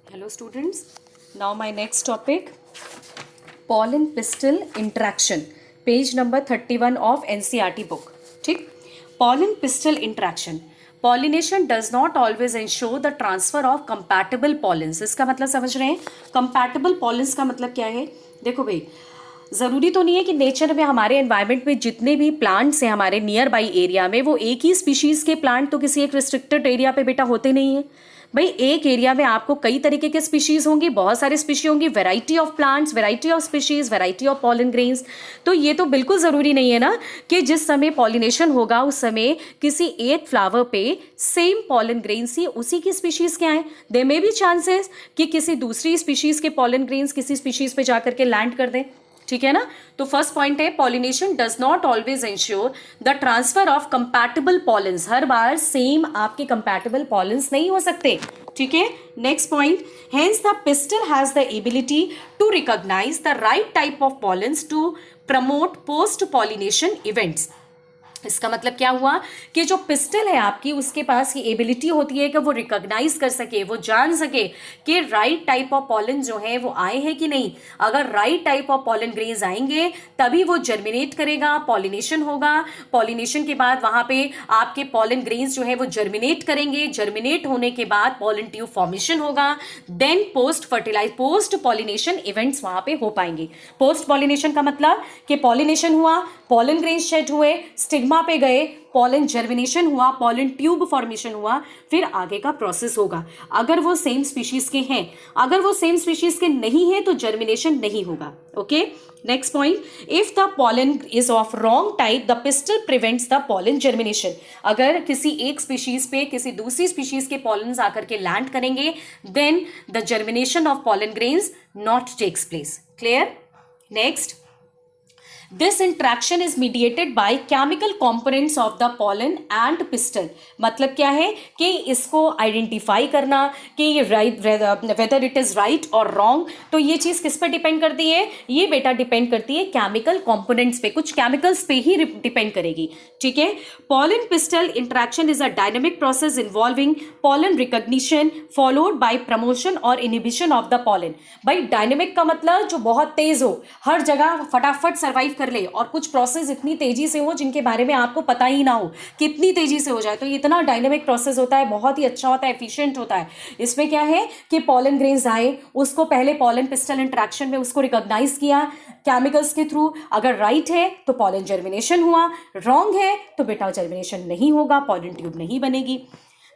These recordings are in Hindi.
Hello students, now my next topic, pollen pistil interaction, page number 31 of NCERT book. ठीक, pollen pistil interaction. Pollination does not always ensure the transfer of compatible pollens. इसका मतलब समझ रहे हैं? Compatible pollens का मतलब क्या है? देखो भाई, ज़रूरी तो नहीं है कि नेचर में हमारे एनवायरनमेंट में जितने भी प्लांट्स हैं हमारे नियर बाई एरिया में, वो एक ही स्पीशीज़ के प्लांट तो किसी एक रिस्ट्रिक्टेड एरिया पे बेटा होते नहीं हैं। भाई एक एरिया में आपको कई तरीके के स्पीशीज़ होंगी, बहुत सारी स्पीशी होंगी, variety of plants, variety of species, variety of pollen grains. तो ये तो बिल्कुल ज़रूरी नहीं है ना कि जिस समय पॉलिनेशन होगा उस समय किसी एक फ्लावर पे सेम पॉलन ग्रेन्स ही उसी की स्पीशीज़ के आए। देयर मे बी चांसेस कि किसी दूसरी स्पीशीज़ के पॉलन ग्रेन्स किसी स्पीशीज़ पे जाकर के लैंड कर दें। ठीक है ना। तो फर्स्ट पॉइंट है, pollination does not always ensure the transfer of compatible pollens. हर बार सेम आपके कंपैटिबल पॉलेंस नहीं हो सकते। ठीक है। Next point, hence the pistil has the ability to recognise the right type of pollens to promote post pollination events. इसका मतलब क्या हुआ कि जो पिस्टल है आपकी, उसके पास ये एबिलिटी होती है कि वो रिकॉग्नाइज कर सके, वो जान सके कि राइट टाइप ऑफ पॉलन जो है वो आए हैं कि नहीं। अगर right type of pollen grains आएंगे तभी वो जर्मिनेट करेगा, पॉलिनेशन होगा। पॉलिनेशन के बाद वहां पे आपके पॉलन ग्रेन्स जो है वो जर्मिनेट करेंगे। जर्मिनेट होने के बाद पॉलन ट्यूब फॉर्मेशन होगा। देन पोस्ट पॉलिनेशन इवेंट्स वहां पे हो पाएंगे। पोस्ट पॉलिनेशन का मतलब कि पॉलिनेशन हुआ, पॉलन ग्रेन्स शेड हुए, स्टिग्मा पे गए, पॉलन जर्मिनेशन हुआ, पॉलन ट्यूब फॉर्मेशन हुआ, फिर आगे का प्रोसेस होगा। अगर वो सेम स्पीशीज के हैं, अगर वो सेम स्पीशीज के नहीं है तो जर्मिनेशन नहीं होगा। Okay. Next point, if the pollen is of wrong type the pistol prevents the pollen germination. अगर किसी एक स्पीशीज पे किसी दूसरी स्पीशीज के पॉलन्स आकर के लैंड करेंगे, then the germination of pollen grains not takes place. Clear. Next, this interaction is mediated by chemical components of the pollen and pistil. मतलब क्या है कि इसको आइडेंटिफाई करना कि ये right, whether it is right और रॉन्ग, तो ये चीज़ किस पर डिपेंड करती है? ये बेटा डिपेंड करती है केमिकल कॉम्पोनेंट्स पे, कुछ केमिकल्स पे ही डिपेंड करेगी। ठीक है। Pollen pistol interaction is a dynamic process involving pollen recognition followed by promotion और इनहिबिशन ऑफ द पॉलन। भाई डायनेमिक का मतलब जो बहुत तेज हो, हर जगह फटाफट सर्वाइव कर ले, और कुछ प्रोसेस इतनी तेजी से हो जिनके बारे में आपको पता ही ना हो, कितनी तेजी से हो जाए, तो इतना डायनेमिक प्रोसेस होता है, बहुत ही अच्छा होता है, एफिशिएंट होता है। इसमें क्या है कि पॉलन ग्रेन्स आए, उसको पहले पॉलन पिस्टल इंटरेक्शन में उसको रिकॉग्नाइज किया केमिकल्स के थ्रू। अगर राइट है तो पॉलन जर्मिनेशन हुआ, रॉन्ग है तो बेटा जर्मिनेशन नहीं होगा, पॉलन ट्यूब नहीं बनेगी।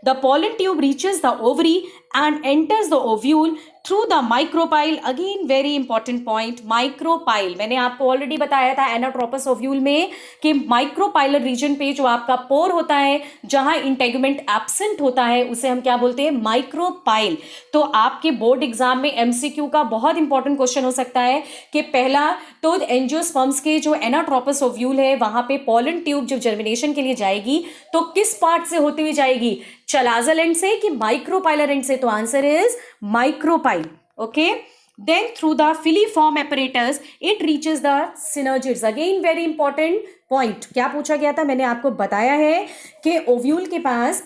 The pollen tube reaches the ovary and enters the ovule through the micropyle. Again very important point, micropyle। मैंने आपको ऑलरेडी बताया था एनाट्रोपस ओव्यूल में कि माइक्रोपाइलर रीजन पे जो आपका पोर होता है, जहां इंटेगुमेंट एब्सेंट होता है, उसे हम क्या बोलते हैं? माइक्रोपाइल। तो आपके बोर्ड एग्जाम में एमसीक्यू का बहुत इंपॉर्टेंट क्वेश्चन हो सकता है कि पहला तो एंजियोस्पर्म्स के जो एनाट्रोपस ओव्यूल है वहां पे पॉलन ट्यूब जब जर्मिनेशन के लिए जाएगी तो किस पार्ट से होती हुई जाएगी? चलाजल एंड से कि माइक्रोपाइलर एंड से? तो answer is micropyle. Okay. Then through the filiform apparatus it reaches the synergids। Again very important point, क्या पूछा गया था? मैंने आपको बताया है कि ओव्यूल के पास,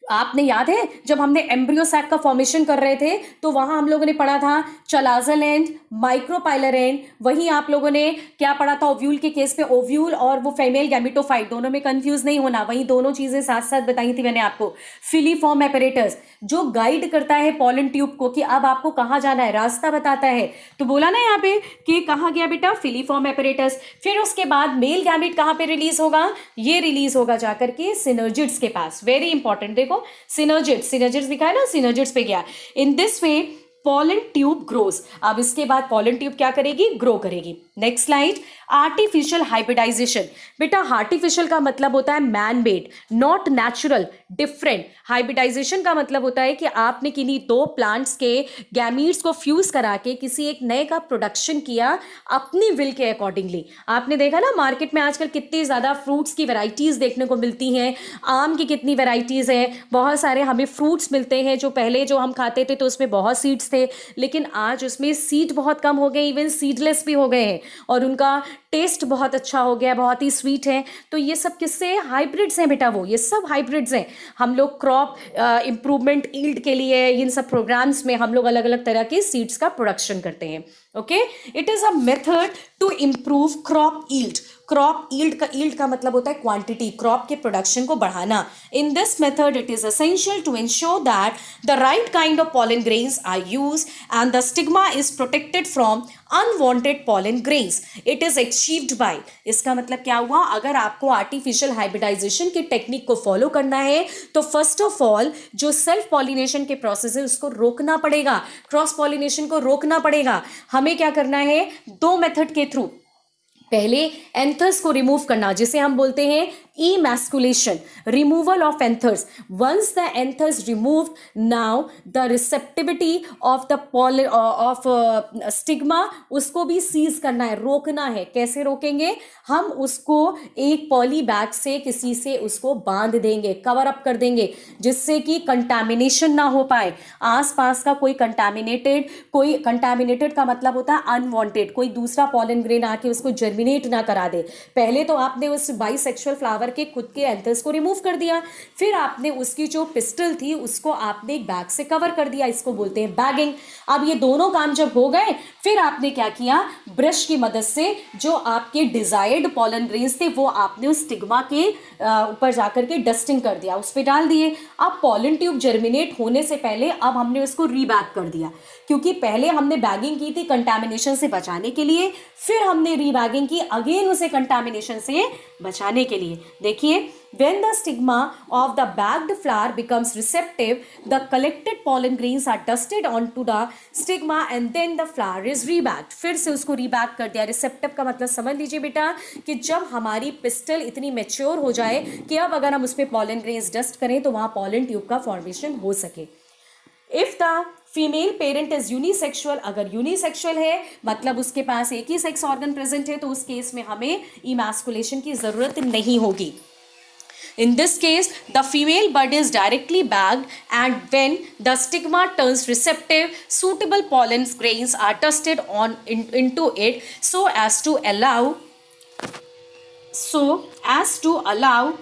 आपने याद है जब हमने एम्ब्रियो सैक का फॉर्मेशन कर रहे थे तो वहां हम लोगों ने पढ़ा था चलाजल एंड, माइक्रोपाइलर एंड। वहीं आप लोगों ने क्या पढ़ा था ओव्यूल के केस पे? ओव्यूल और वो फीमेल गैमेटोफाइट, दोनों में कंफ्यूज नहीं होना, वहीं दोनों चीजें साथ साथ बताई थी मैंने आपको। फिलीफॉर्म एपरेटस जो गाइड करता है पॉलन ट्यूब को कि अब आपको कहाँ जाना है, रास्ता बताता है। तो बोला ना यहाँ पे कि कहाँ गया बेटा? Filiform apparatus. फिर उसके बाद मेल गैमेट कहाँ पे रिलीज होगा? ये रिलीज होगा जाकर के सिनर्जिड्स के पास। वेरी इंपॉर्टेंट, देखो सिनर्जिड्स दिखा है ना, सिनर्जिड्स पे गया। In this way pollen tube grows. अब इसके बाद पॉलन ट्यूब क्या करेगी? ग्रो करेगी। Next slide, artificial hybridisation. बेटा आर्टिफिशियल का मतलब होता है man made, not natural, different. Hybridisation का मतलब होता है कि आपने किन्हीं दो प्लांट्स के गैमीट्स को फ्यूज करा के किसी एक नए का प्रोडक्शन किया अपनी विल के अकॉर्डिंगली। आपने देखा ना मार्केट में आजकल कितनी ज्यादा फ्रूट्स की वैरायटीज देखने को मिलती हैं, आम की कितनी वैरायटीज है, बहुत सारे हमें फ्रूट्स मिलते हैं जो पहले जो हम खाते थे तो उसमें बहुत सीड्स हाइब्रिड्स थे, लेकिन आज उसमें सीड बहुत कम हो गए, इवन सीडलेस भी हो गए हैं और उनका टेस्ट बहुत अच्छा हो गया, बहुत ही स्वीट है। तो ये सब किससे हाइब्रिड्स हैं बेटा, वो ये सब हाइब्रिड्स हैं। हम लोग क्रॉप इम्प्रूवमेंट ईल्ड के लिए इन सब प्रोग्राम्स में हम लोग अलग अलग तरह के सीड्स का प्रोडक्शन करते हैं। Okay, it is a method to improve crop yield. Crop yield का मतलब होता है क्वांटिटी, क्रॉप के प्रोडक्शन को बढ़ाना। In this method it is essential to ensure that the right kind of pollen grains are use and the stigma is protected from unwanted pollen grains. It is achieved by, इसका मतलब क्या हुआ, अगर आपको आर्टिफिशियल हाइब्रिडाइजेशन की टेक्निक को फॉलो करना है तो फर्स्ट ऑफ ऑल जो सेल्फ पॉलिनेशन के प्रोसेस है उसको रोकना पड़ेगा, क्रॉस पॉलिनेशन को रोकना पड़ेगा। हमें क्या करना है, दो मेथड के थ्रू। पहले एंथर्स को रिमूव करना, जिसे हम बोलते हैं emasculation, removal of anthers. Once the anthers removed, now the receptivity of the pollen stigma उसको भी सीज करना है, रोकना है। कैसे रोकेंगे, हम उसको एक पॉली बैग से किसी से उसको बांध देंगे, कवर अप कर देंगे, जिससे कि कंटामिनेशन ना हो पाए। आसपास का कोई कंटामिनेटेड का मतलब होता है अनवांटेड, कोई दूसरा पॉलन ग्रेन आके उसको जर्मिनेट ना करा दे। पहले तो आपने उस बाइसेक्सुअल फ्लावर के खुद के एंथर्स को रिमूव कर दिया, फिर आपने उसकी जो पिस्टल थी उसको आपने एक बैग से कवर कर दिया, इसको बोलते हैं बैगिंग। अब ये दोनों काम जब हो गए, फिर आपने क्या किया, ब्रश की मदद से जो आपके डिजायर्ड पॉलन ग्रेन्स थे वो आपने उस स्टिग्मा के ऊपर जाकर के डस्टिंग कर दिया, उस पर डाल दिए। अब पॉलन ट्यूब जर्मिनेट होने से पहले अब हमने उसको रीबैग कर दिया, क्योंकि पहले हमने बैगिंग की थी कंटामिनेशन से बचाने के लिए, फिर हमने रीबैगिंग की अगेन उसे कंटामिनेशन से बचाने के लिए। देखिए, when the stigma of the bagged flower becomes receptive, the collected pollen grains are dusted onto the stigma and then the flower is rebagged. फिर से उसको रीबैग कर दिया। रिसेप्टिव का मतलब समझ लीजिए बेटा कि जब हमारी पिस्टल इतनी मैच्योर हो जाए कि अब अगर हम उसमें पॉलन ग्रेन्स डस्ट करें तो वहाँ पॉलन ट्यूब का फॉर्मेशन हो सके। If the female parent is unisexual, अगर यूनिसेक्सुअल है मतलब उसके पास एक ही सेक्स ऑर्गन प्रेजेंट है, तो उस केस में हमें इमैस्कुलेशन की जरूरत नहीं होगी। In this case, the female bud is directly bagged, and when the stigma turns receptive, suitable pollen grains are dusted into it so as to allow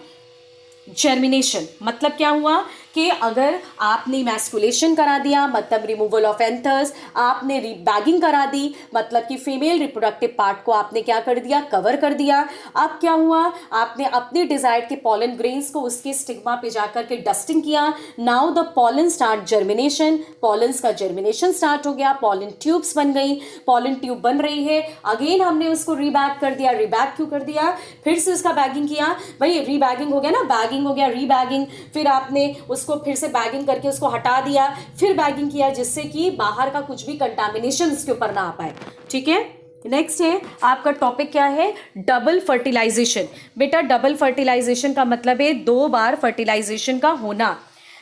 germination. मतलब क्या हुआ कि अगर आपने मैस्कुलेशन करा दिया मतलब रिमूवल ऑफ एंथर्स, आपने बैगिंग करा दी मतलब कि फीमेल रिप्रोडक्टिव पार्ट को आपने क्या कर दिया, कवर कर दिया। अब क्या हुआ, आपने अपने डिजायर्ड के पॉलन ग्रेन्स को उसके स्टिग्मा पे जाकर के डस्टिंग किया। Now the pollen start germination, pollens का जर्मिनेशन स्टार्ट हो गया, पॉलन ट्यूब्स बन गई, पॉलन ट्यूब बन रही है। अगेन हमने उसको रीबैग कर दिया। रीबैग क्यों कर दिया, फिर से उसका बैगिंग किया। भाई रीबैगिंग हो गया ना, बैगिंग हो गया, रीबैगिंग, फिर आपने उसको फिर से बैगिंग करके उसको हटा दिया, फिर बैगिंग किया, जिससे कि बाहर का कुछ भी कंटामिनेशन इसके ऊपर ना आ पाए। ठीक है, नेक्स्ट है आपका टॉपिक क्या है, डबल फर्टिलाइजेशन। बेटा डबल फर्टिलाइजेशन का मतलब है 2 बार फर्टिलाइजेशन का होना।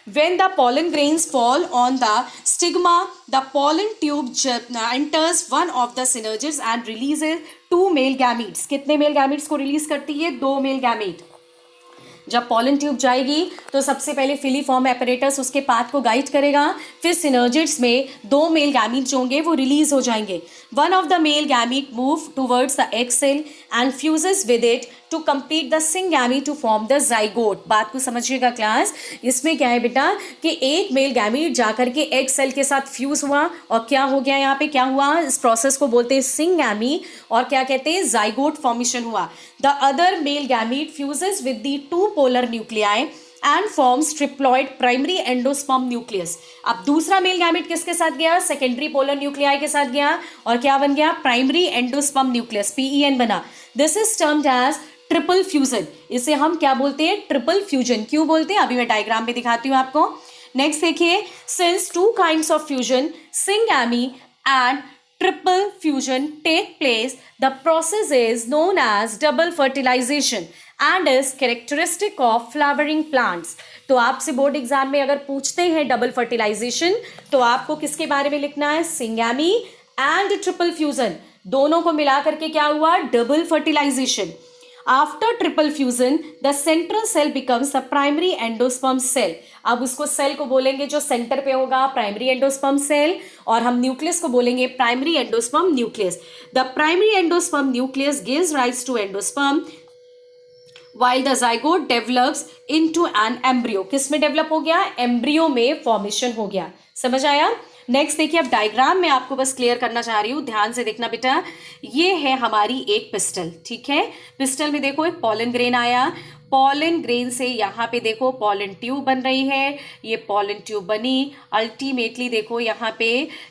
When the pollen grains fall on the stigma, the pollen tube enters one of the synergids and releases 2 male gametes. कितने मेल गैमीट्स को रिलीज करती है, 2 मेल गैमीट। जब पॉलन ट्यूब जाएगी तो सबसे पहले फिलीफॉर्म एपरेटस उसके पाथ को गाइड करेगा, फिर सिनर्जिड्स में 2 मेल गैमीट जो होंगे वो रिलीज हो जाएंगे। One of the male gamete move towards the egg cell and fuses with it to complete the syngamy to form the zygote. बात को समझिएगा क्लास, इसमें क्या है बेटा कि एक मेल गैमीट जाकर के एग सेल के साथ फ्यूज हुआ और क्या हो गया, यहाँ पे क्या हुआ, इस प्रोसेस को बोलते हैं सिंग गैमी और क्या कहते हैं, जाइगोट फॉर्मेशन हुआ। The other male gamete fuses with the 2 polar nuclei and forms triploid primary endosperm nucleus। अब दूसरा मेल गैमेट किसके साथ गया, सेकेंडरी पोलर न्यूक्लियाई के साथ गया और क्या बन गया, प्राइमरी एंडोस्पर्म न्यूक्लियस, PEN बना। This is termed as triple fusion. इसे हम क्या बोलते हैं, ट्रिपल फ्यूजन। क्यों बोलते हैं, अभी मैं डायग्राम में दिखाती हूँ आपको। नेक्स्ट देखिए, since 2 kinds of fusion syngamy and triple fusion take place, the process is known as double fertilization and is characteristic of flowering plants। तो आपसे बोर्ड एग्जाम में अगर पूछते हैं डबल फर्टिलाइजेशन तो आपको किसके बारे में लिखना है, सिंगैमी एंड ट्रिपल फ्यूजन, दोनों को मिला करके क्या हुआ, double fertilisation. After triple fusion the central cell becomes the primary endosperm cell. अब उसको सेल को बोलेंगे जो सेंटर पे होगा प्राइमरी एंडोस्पर्म सेल, और हम न्यूक्लियस को बोलेंगे primary endosperm nucleus. The primary endosperm nucleus gives rise to endosperm while the zygote develops into an embryo। किस में डेवलप हो गया? एम्ब्रियो में फॉर्मेशन हो गया। समझ आया? नेक्स्ट देखिए, अब डायग्राम में आपको बस क्लियर करना चाह रही हूँ, ध्यान से देखना बेटा। ये है हमारी एक पिस्टल, ठीक है। पिस्टल में देखो एक पॉलन ग्रेन आया, पॉलन ग्रेन से यहाँ पे देखो पॉलन ट्यूब बन रही है, ये पॉलन ट्यूब बनी, अल्टीमेटली देखो यहाँ पे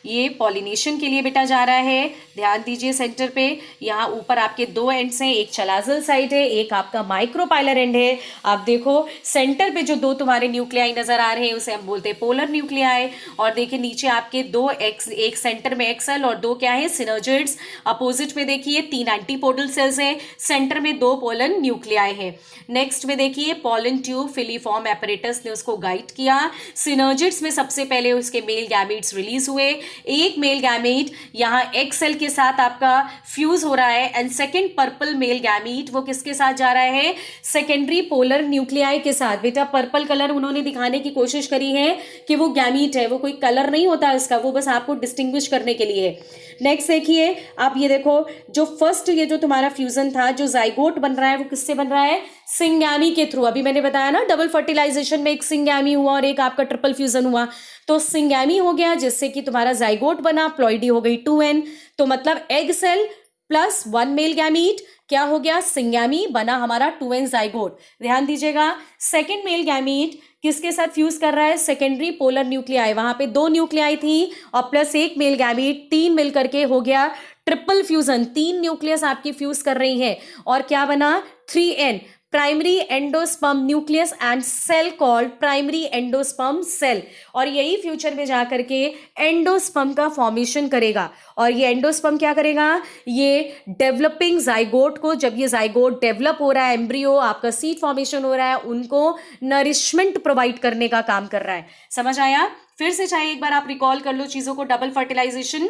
ये पॉलिनेशन के लिए बेटा जा रहा है। ध्यान दीजिए सेंटर पे, यहाँ ऊपर आपके दो एंड्स हैं, एक चलाजल साइड है, एक आपका माइक्रोपाइलर एंड है। आप देखो सेंटर पे जो दो तुम्हारे न्यूक्लियाई नजर आ रहे हैं उसे हम बोलते हैं पोलर न्यूक्लियाई, और देखिए नीचे आपके दो एक्स, एक सेंटर में एक्सल और दो क्या है सिनर्जिड्स। अपोजिट में देखिए 3 एंटीपोडल सेल्स हैं, सेंटर में 2 पोलन न्यूक्लियाई है। नेक्स्ट में देखिए पॉलन ट्यूब फिलीफॉर्म एपरेटस ने उसको गाइड किया। सिनर्जिड्स में सबसे पहले उसके मेल गैमेट्स रिलीज हुए, एक मेल गैमेट यहाँ एक्स सेल के साथ आपका फ्यूज हो रहा है, and second purple male gamete वो किसके साथ जा रहा है? सेकेंडरी पोलर न्यूक्लियाई के साथ। बेटा पर्पल कलर उन्होंने दिखाने की कोशिश करी है कि वो गैमेट है, वो कोई कलर नहीं होता इसका, वो बस आपको डिस्टिंग्विश करने के लिए। नेक्स्ट देखिए, आप ये देखो जो फर्स्ट ये जो तुम्हारा फ्यूजन था, जो जाइगोट बन रहा है वो किससे बन रहा है? सिंगैमी के थ्रू। अभी मैंने बताया ना डबल फर्टिलाइजेशन में एक सिंगैमी हुआ और एक आपका ट्रिपल फ्यूजन हुआ, तो सिंगैमी हो गया जिससे कि तुम्हारा जाइगोट बना, प्लॉइडी हो गई 2n, तो मतलब egg cell plus 1 male gamete क्या हो गया? सिंगैमी बना हमारा 2n जाइगोट। ध्यान दीजिएगा, सेकेंड मेल गैमीट किसके साथ फ्यूज कर रहा है? सेकेंडरी पोलर न्यूक्लियाई, वहां पे 2 न्यूक्लियाई थी और प्लस 1 मेल गैमीट, 3 मिल करके हो गया ट्रिपल फ्यूजन। 3 न्यूक्लियस आपकी फ्यूज कर रही है और क्या बना? 3n, primary endosperm nucleus and cell called primary endosperm cell. और यही फ्यूचर में जाकर के एंडोस्पर्म का फॉर्मेशन करेगा, और ये एंडोस्पर्म क्या करेगा? ये डेवलपिंग जाइगोट को, जब ये जाइगोट डेवलप हो रहा है, एम्ब्रियो आपका सीड फॉर्मेशन हो रहा है, उनको नरिशमेंट प्रोवाइड करने का काम कर रहा है। समझ आया? फिर से चाहे एक बार आप रिकॉल कर लो चीजों को। डबल फर्टिलाइजेशन,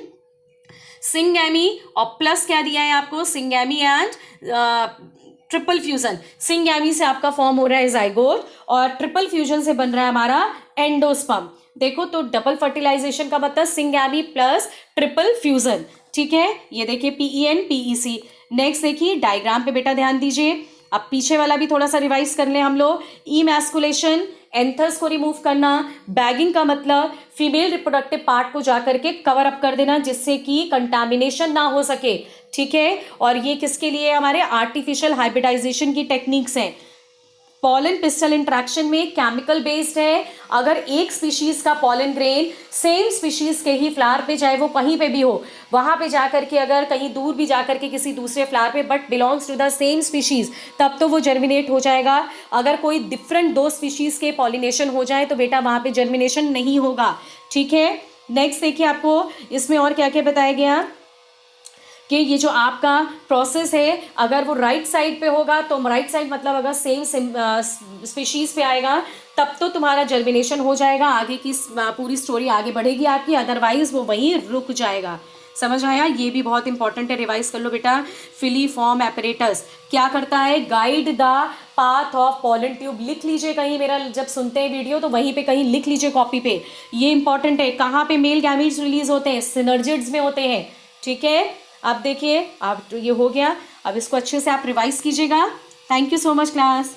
सिंगैमी और प्लस क्या दिया है आपको? Syngamy and triple fusion. Syngamy से आपका फॉर्म हो रहा है जाइगोट और ट्रिपल फ्यूजन से बन रहा है हमारा एंडोस्पर्म। देखो तो डबल फर्टिलाइजेशन का मतलब सिंगैमी प्लस ट्रिपल फ्यूजन, ठीक है। ये देखिए PEN PEC। नेक्स्ट देखिए डायग्राम पे बेटा ध्यान दीजिए। अब पीछे वाला भी थोड़ा सा रिवाइज कर लें हम लोग। इमैस्कुलेशन, एंथर्स को रिमूव करना, बैगिंग का मतलब फीमेल रिप्रोडक्टिव पार्ट को जाकर के कवर अप कर देना जिससे कि कंटामिनेशन ना हो सके, ठीक है। और ये किसके लिए? हमारे आर्टिफिशियल हाइब्रिडाइजेशन की टेक्निक्स हैं। पॉलन पिस्टल इंट्रैक्शन में केमिकल बेस्ड है। अगर एक स्पीशीज का पॉलन ग्रेन सेम स्पीशीज के ही फ्लावर पे, चाहे वो कहीं पे भी हो, वहां पे जाकर के अगर कहीं दूर भी जाकर के किसी दूसरे फ्लावर पे but belongs to the same species, तब तो वो जर्मिनेट हो जाएगा। अगर कोई डिफरेंट 2 स्पीशीज के पॉलिनेशन हो जाए तो बेटा वहां पे जर्मिनेशन नहीं होगा, ठीक है। नेक्स्ट देखिए आपको इसमें और क्या क्या बताया गया कि ये जो आपका प्रोसेस है, अगर वो राइट साइड पे होगा तो राइट साइड मतलब अगर सेम स्पीशीज पे आएगा तब तो तुम्हारा जर्मिनेशन हो जाएगा, आगे की पूरी स्टोरी आगे बढ़ेगी आपकी, अदरवाइज वो वहीं रुक जाएगा। समझ आया? ये भी बहुत इंपॉर्टेंट है, रिवाइज कर लो बेटा। फिलीफॉर्म एपरेटस क्या करता है? Guide the path of pollen tube. लिख लीजिए कहीं, मेरा जब सुनते हैं वीडियो तो वहीं पे कहीं लिख लीजिए कॉपी पे, ये इंपॉर्टेंट है। कहाँ पे मेल गैमीट्स रिलीज होते हैं? सिनर्जिड्स में होते हैं, ठीक है। अब देखिए, अब तो ये हो गया, अब इसको अच्छे से आप रिवाइज कीजिएगा। Thank you so much class.